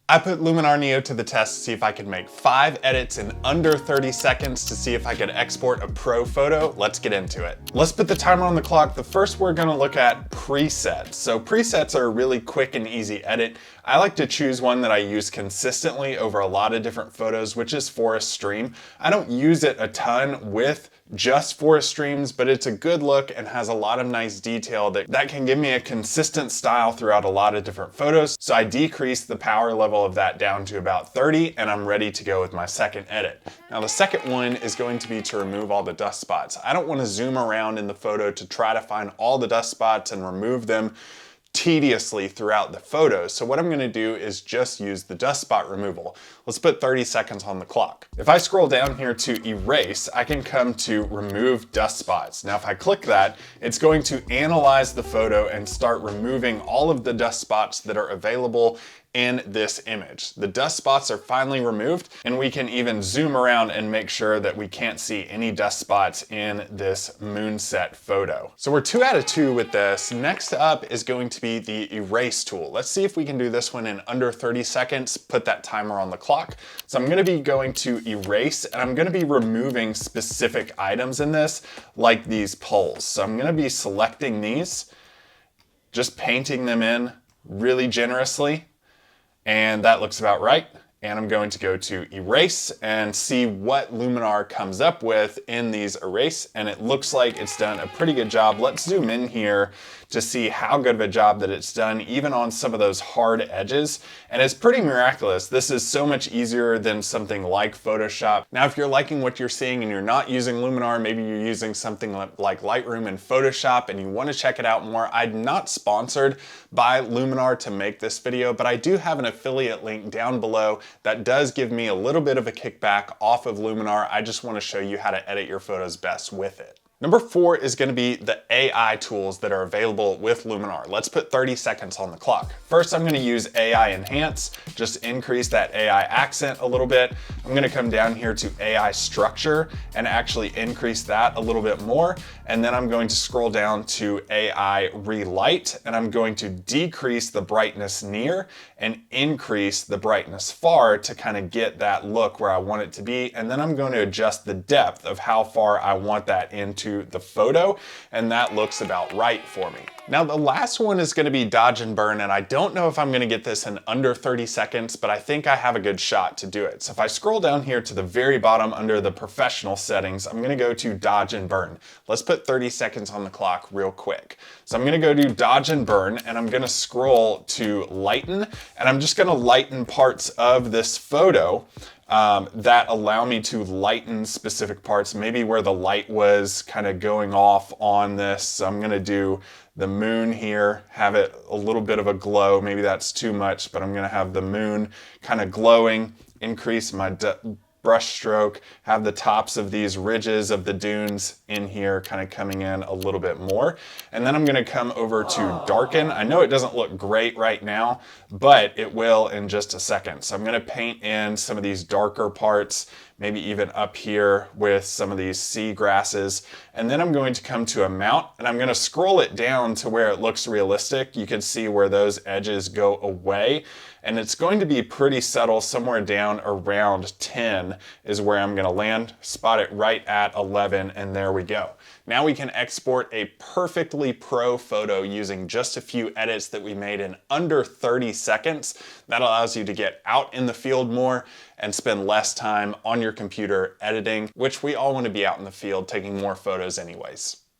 I put Luminar NEO to the test to see if I could make 5 edits in under 30 seconds to see if I could export a pro photo. Let's get into it. Let's put the timer on the clock. The first we're gonna look at presets. So presets are a really quick and easy edit. I like to choose one that I use consistently over a lot of different photos, which is forest stream. I don't use it a ton with just forest streams, but it's a good look and has a lot of nice detail that can give me a consistent style throughout a lot of different photos. So I decrease the power level of that down to about 30 and I'm ready to go with my second edit. Now the second one is going to be to remove all the dust spots. I don't want to zoom around in the photo to try to find all the dust spots and remove them tediously throughout the photos. So what I'm gonna do is just use the dust spot removal. Let's put 30 seconds on the clock. If I scroll down here to erase, I can come to remove dust spots. Now if I click that, it's going to analyze the photo and start removing all of the dust spots that are available in this image. The dust spots are finally removed and we can even zoom around and make sure that we can't see any dust spots in this moonset photo. So we're 2 out of 2 with this. Next up is going to be the erase tool. Let's see if we can do this one in under 30 seconds, put that timer on the clock. So I'm gonna be going to erase and I'm gonna be removing specific items in this, like these poles. So I'm gonna be selecting these, just painting them in really generously. And that looks about right. And I'm going to go to erase and see what Luminar comes up with in these erase. And it looks like it's done a pretty good job. Let's zoom in here to see how good of a job that it's done, even on some of those hard edges. And it's pretty miraculous. This is so much easier than something like Photoshop. Now, if you're liking what you're seeing and you're not using Luminar, maybe you're using something like Lightroom and Photoshop and you want to check it out more, I'm not sponsored by Luminar to make this video, but I do have an affiliate link down below that does give me a little bit of a kickback off of Luminar. I just want to show you how to edit your photos best with it. Number 4 is going to be the AI tools that are available with Luminar. Let's put 30 seconds on the clock. First, I'm going to use AI Enhance, just increase that AI accent a little bit. I'm going to come down here to AI Structure and actually increase that a little bit more. And then I'm going to scroll down to AI Relight and I'm going to decrease the brightness near and increase the brightness far to kind of get that look where I want it to be. And then I'm going to adjust the depth of how far I want that into the photo, and that looks about right for me. Now the last one is going to be dodge and burn, and I don't know if I'm going to get this in under 30 seconds, but I think I have a good shot to do it. So if I scroll down here to the very bottom under the professional settings, I'm going to go to dodge and burn. Let's put 30 seconds on the clock real quick. So I'm going to go to dodge and burn and I'm going to scroll to lighten, and I'm just going to lighten parts of this photo that allow me to lighten specific parts, maybe where the light was kind of going off on this. So I'm going to do the moon here, have it a little bit of a glow. Maybe that's too much, but I'm going to have the moon kind of glowing, increase my brush stroke, have the tops of these ridges of the dunes in here kind of coming in a little bit more. And then I'm going to come over to darken. I know it doesn't look great right now, but it will in just a second. So I'm going to paint in some of these darker parts, maybe even up here with some of these sea grasses. And then I'm going to come to amount and I'm going to scroll it down to where it looks realistic. You can see where those edges go away. And it's going to be pretty subtle, somewhere down around 10 is where I'm going to land. Spot it right at 11, and there we go. Now we can export a perfectly pro photo using just a few edits that we made in under 30 seconds. That allows you to get out in the field more and spend less time on your computer editing, which we all want to be out in the field taking more photos anyways.